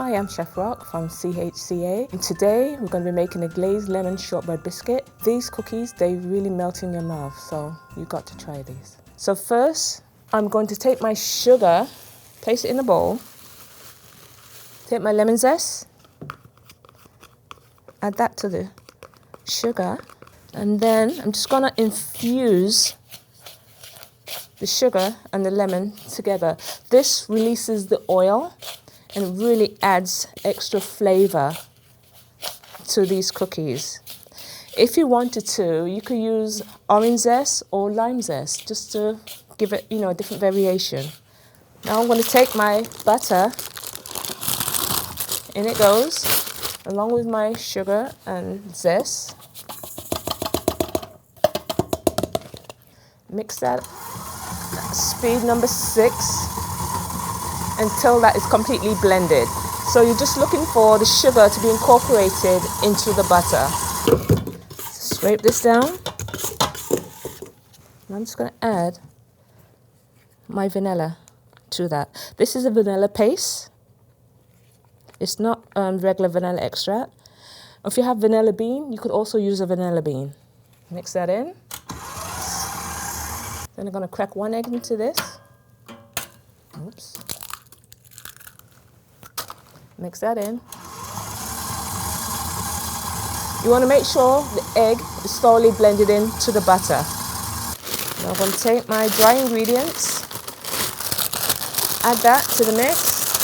Hi, I'm Chef Rock from CHCA, and today we're going to be making a glazed lemon shortbread biscuit. These cookies, they really melt in your mouth, so you've got to try these. So first, I'm going to take my sugar, place it in a bowl, take my lemon zest, add that to the sugar, and then I'm just going to infuse the sugar and the lemon together. This releases the oil and it really adds extra flavour to these cookies. If you wanted to, you could use orange zest or lime zest just to give it, a different variation. Now I'm going to take my butter, in it goes, along with my sugar and zest. Mix that at speed number 6 until that is completely blended. So you're just looking for the sugar to be incorporated into the butter. Scrape this down. And I'm just going to add my vanilla to that. This is a vanilla paste. It's not regular vanilla extract. If you have vanilla bean, you could also use a vanilla bean. Mix that in. Then I'm going to crack 1 egg into this. Oops. Mix that in. You want to make sure the egg is thoroughly blended into the butter. Now I'm going to take my dry ingredients, add that to the mix.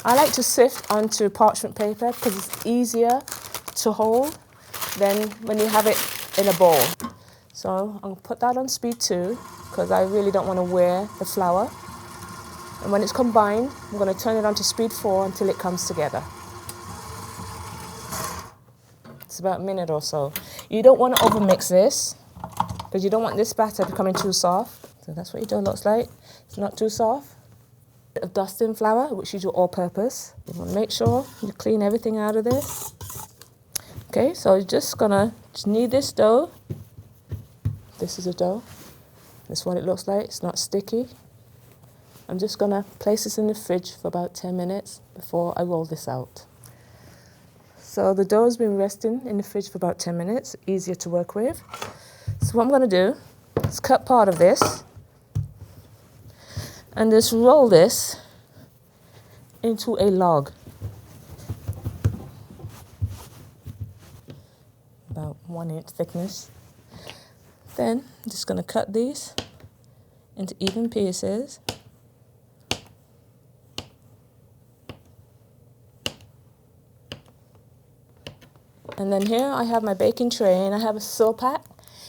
I like to sift onto parchment paper because it's easier to hold than when you have it in a bowl. So I'm going to put that on speed 2 because I really don't want to wear the flour. And when it's combined, I'm going to turn it on to speed 4 until it comes together. It's about a minute or so. You don't want to overmix this because you don't want this batter becoming too soft. So that's what your dough looks like. It's not too soft. A bit of dusting flour, which is your all-purpose. You want to make sure you clean everything out of this. Okay, so you're just knead this dough. This is a dough. This is what it looks like. It's not sticky. I'm just going to place this in the fridge for about 10 minutes before I roll this out. So the dough has been resting in the fridge for about 10 minutes, easier to work with. So what I'm going to do is cut part of this and just roll this into a log. About 1 inch thickness. Then I'm just going to cut these into even pieces. And then here I have my baking tray and I have a sill pack.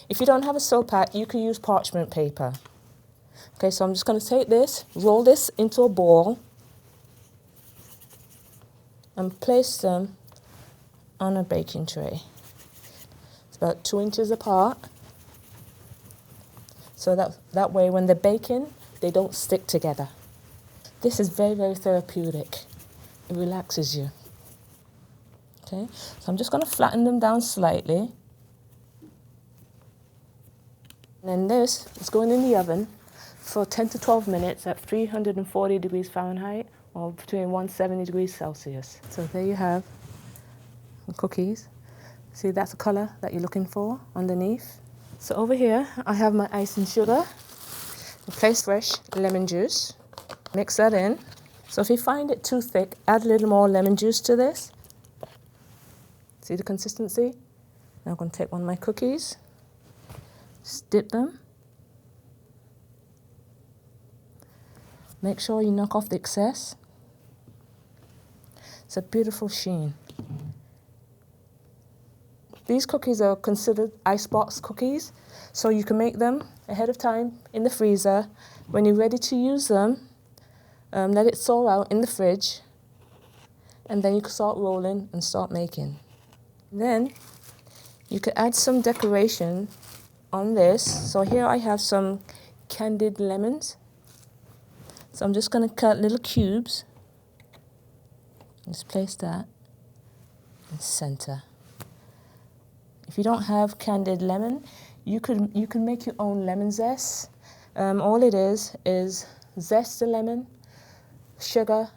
If you don't have a sill pack, you can use parchment paper. Okay, so I'm just going to take this, roll this into a ball, and place them on a baking tray. It's about 2 inches apart. So that way when they're baking, they don't stick together. This is very, very therapeutic. It relaxes you. Okay, so I'm just going to flatten them down slightly. And then this is going in the oven for 10 to 12 minutes at 340 degrees Fahrenheit or between 170 degrees Celsius. So there you have the cookies. See, that's the colour that you're looking for underneath. So over here, I have my icing sugar. Place fresh lemon juice. Mix that in. So if you find it too thick, add a little more lemon juice to this. See the consistency? Now I'm going to take one of my cookies, just dip them. Make sure you knock off the excess. It's a beautiful sheen. These cookies are considered icebox cookies, so you can make them ahead of time in the freezer. When you're ready to use them, let it thaw out in the fridge, and then you can start rolling and start making. Then you could add some decoration on this. So here I have some candied lemons. So I'm just going to cut little cubes. Just place that in the center. If you don't have candied lemon, you can make your own lemon zest. All it is zest the lemon, sugar,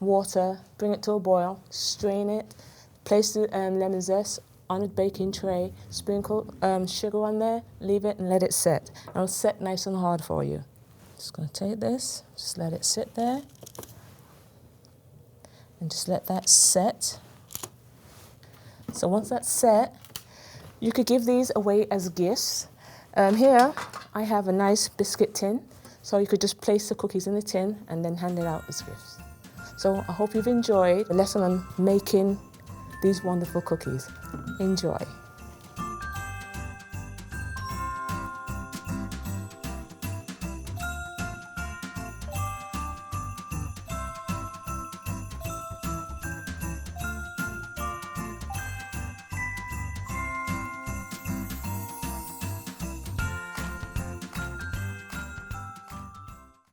water, bring it to a boil, strain it, place the lemon zest on a baking tray, sprinkle sugar on there, leave it and let it set. It'll set nice and hard for you. Just going to take this, just let it sit there, and just let that set. So once that's set, you could give these away as gifts. Here, I have a nice biscuit tin, so you could just place the cookies in the tin and then hand it out as gifts. So I hope you've enjoyed the lesson on making these wonderful cookies. Enjoy.